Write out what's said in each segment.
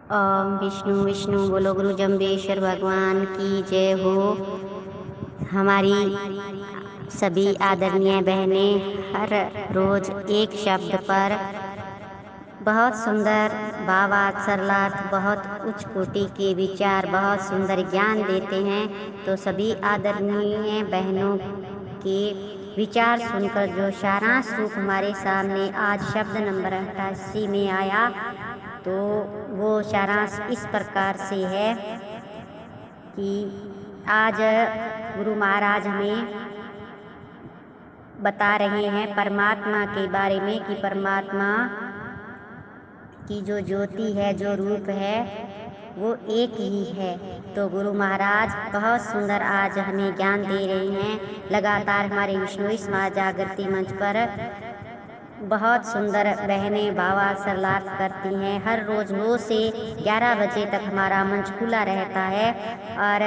ओम विष्णु विष्णु बोलो गुरु जम्बेश्वर भगवान की जय हो। हमारी सभी आदरणीय बहनें हर रोज एक शब्द पर बहुत सुंदर भावार्थ सरलार्थ बहुत उच्च कोटि के विचार बहुत सुंदर ज्ञान देते हैं। तो सभी आदरणीय बहनों के विचार सुनकर जो सारांश रूप हमारे सामने आज शब्द नंबर 88 में आया, तो वो सारांश इस प्रकार से है कि आज गुरु महाराज हमें बता रहे हैं परमात्मा के बारे में कि परमात्मा की जो ज्योति है, जो रूप है, वो एक ही है। तो गुरु महाराज बहुत सुंदर आज हमें ज्ञान दे रहे हैं। लगातार हमारे विष्णु समाज जागृति मंच पर बहुत सुंदर बहनें भावार्थ सरलार्थ करती हैं। हर रोज 9 से 11 बजे तक हमारा मंच खुला रहता है और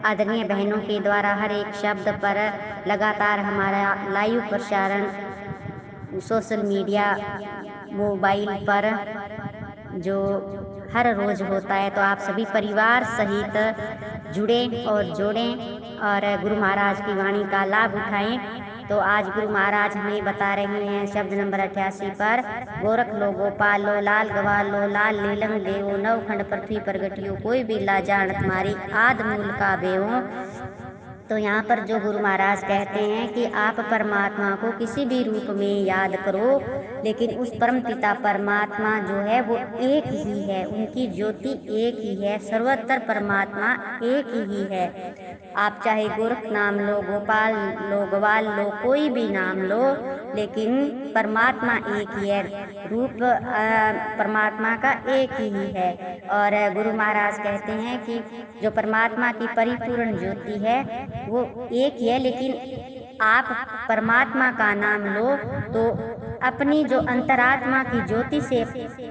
आदरणीय बहनों के द्वारा हर एक शब्द पर लगातार हमारा लाइव प्रसारण सोशल मीडिया मोबाइल पर जो हर रोज होता है। तो आप सभी परिवार सहित जुड़ें और जोड़ें और गुरु महाराज की वाणी का लाभ उठाएं। तो आज गुरु महाराज हमें बता रहे हैं शब्द नंबर 88 पर, गोरख लो गोपाल लो लाल गवाल लो लाल नीलम देवो नवखंड पृथ्वी प्रगटियो कोई भी ला जान तुम्हारी आद मूल का बेवो। तो यहाँ पर जो गुरु महाराज कहते हैं कि आप परमात्मा को किसी भी रूप में याद करो, लेकिन उस परम पिता परमात्मा जो है वो एक ही है, उनकी ज्योति एक ही है, सर्वत्र परमात्मा एक ही है। आप चाहे गोरख नाम लो, गोपाल लो, ग्वाल लो, कोई भी नाम लो, लेकिन परमात्मा एक ही है, रूप परमात्मा का एक ही है। और गुरु महाराज कहते हैं कि जो परमात्मा की परिपूर्ण ज्योति है वो एक ही है, लेकिन आप परमात्मा का नाम लो तो अपनी जो अंतरात्मा की ज्योति से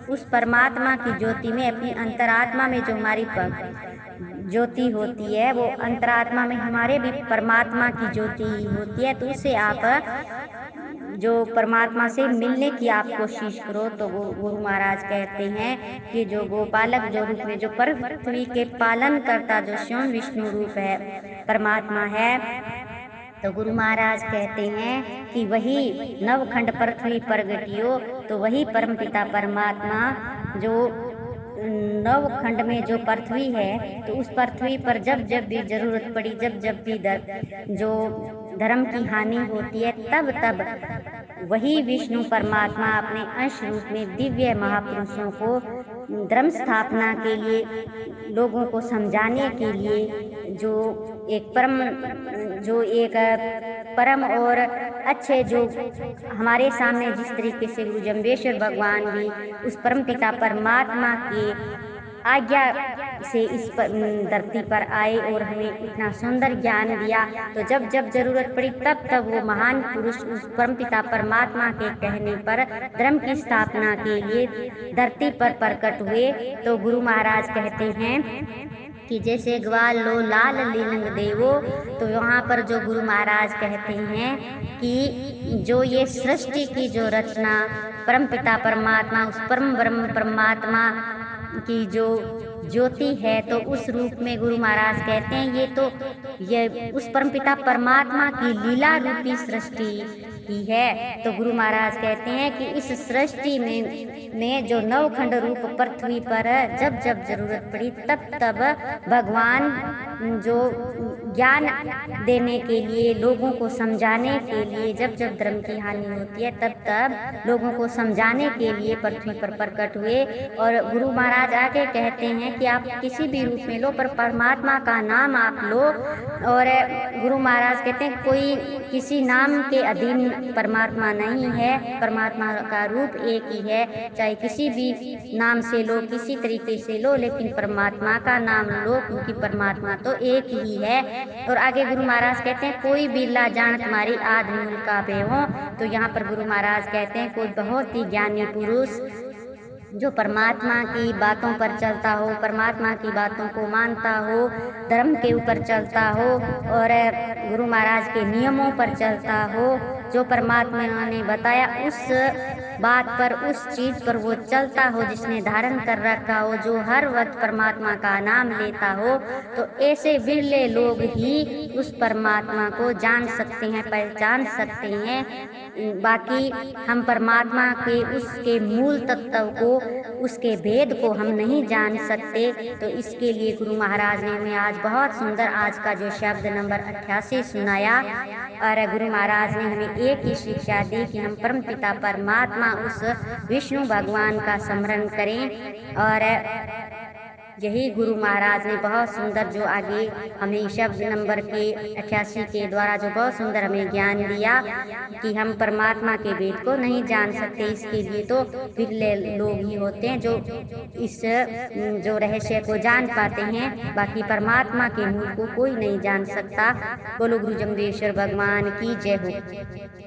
उस परमात्मा की ज्योति में, अपनी अंतरात्मा में जो हमारी ज्योति होती है, वो अंतरात्मा में हमारे भी परमात्मा की ज्योति होती है। तो उससे आप जो परमात्मा से मिलने की आप कोशिश करो। तो गुरु महाराज कहते हैं कि जो गोपालक जो रूप में जो पृथ्वी के पालन करता जो स्वयं विष्णु रूप है परमात्मा है, तो गुरु महाराज कहते हैं कि वही नवखंड पृथ्वी प्रगटियो, तो वही परमपिता परमात्मा जो नवखंड में जो पृथ्वी है, तो उस पृथ्वी पर जब जब भी जरूरत पड़ी, जब जब भी जो धर्म की हानि होती है, तब तब वही विष्णु परमात्मा अपने अंश रूप में दिव्य महापुरुषों को धर्म स्थापना के लिए, लोगों को समझाने के लिए, जो एक परम और अच्छे जो हमारे सामने जिस तरीके से गुरु जम्बेश्वर भगवान भी उस परम पिता परमात्मा की आज्ञा से इस धरती पर आए और हमें इतना सुंदर ज्ञान दिया, तो जब जब जरूरत पड़ी तब तब वो महान पुरुष उस परमपिता परमात्मा के कहने पर धर्म की स्थापना के लिए धरती पर प्रकट हुए। तो गुरु महाराज कहते हैं कि जैसे ग्वाल लो लाल लीलंग देवो, तो वहाँ पर जो गुरु महाराज कहते हैं कि जो ये सृष्टि की जो रचना परमपिता परमात्मा उस परम ब्रह्म परमात्मा की जो ज्योति है, तो उस रूप में गुरु महाराज कहते हैं ये उस परमपिता परमात्मा की लीला रूपी सृष्टि ही है। तो गुरु महाराज कहते हैं कि इस सृष्टि में जो नवखंड रूप पृथ्वी पर जब जब जरूरत पड़ी तब तब भगवान जो ज्ञान देने के लिए, लोगों को समझाने के लिए, जब जब धर्म की हानि होती है तब तब लोगों को समझाने के लिए पृथ्वी पर प्रकट हुए। और गुरु महाराज आके कहते हैं कि आप किसी भी रूप में लो, पर परमात्मा का नाम आप लो। और गुरु महाराज कहते हैं कोई किसी नाम के अधीन परमात्मा नहीं है, परमात्मा का रूप एक ही है, चाहे किसी भी नाम से लो, किसी तरीके से लो, लेकिन परमात्मा का नाम लो, क्योंकि परमात्मा तो एक ही है। और आगे गुरु महाराज कहते हैं कोई बिरला जान तुम्हारी आद मूल का बेहो। तो यहाँ पर गुरु महाराज कहते हैं कोई बहुत ही ज्ञानी पुरुष जो परमात्मा की बातों पर चलता हो, परमात्मा की बातों को मानता हो, धर्म के ऊपर चलता हो और गुरु महाराज के नियमों पर चलता हो, जो परमात्मा ने बताया उस बात पर, उस चीज़ पर वो चलता हो, जिसने धारण कर रखा हो, जो हर वक्त परमात्मा का नाम लेता हो, तो ऐसे बिरले लोग ही उस परमात्मा को जान सकते हैं, पहचान सकते हैं। बाकी हम परमात्मा के उसके मूल तत्व को, उसके भेद को हम नहीं जान सकते। तो इसके लिए गुरु महाराज ने हमें आज बहुत सुंदर आज का जो शब्द नंबर 88 सुनाया, और गुरु महाराज ने हमें एक ही शिक्षा दी कि हम परमपिता परमात्मा उस विष्णु भगवान का स्मरण करें। और यही गुरु महाराज ने बहुत सुंदर जो आगे हमें शब्द नंबर के 88 के द्वारा जो बहुत सुंदर हमें ज्ञान दिया कि हम परमात्मा के वेद को नहीं जान सकते। इसके लिए तो बिरले लोग ही होते हैं जो इस जो रहस्य को जान पाते हैं। बाकी परमात्मा के मूल को कोई नहीं जान सकता। बोलो गुरु जमदेश्वर भगवान की जय हो।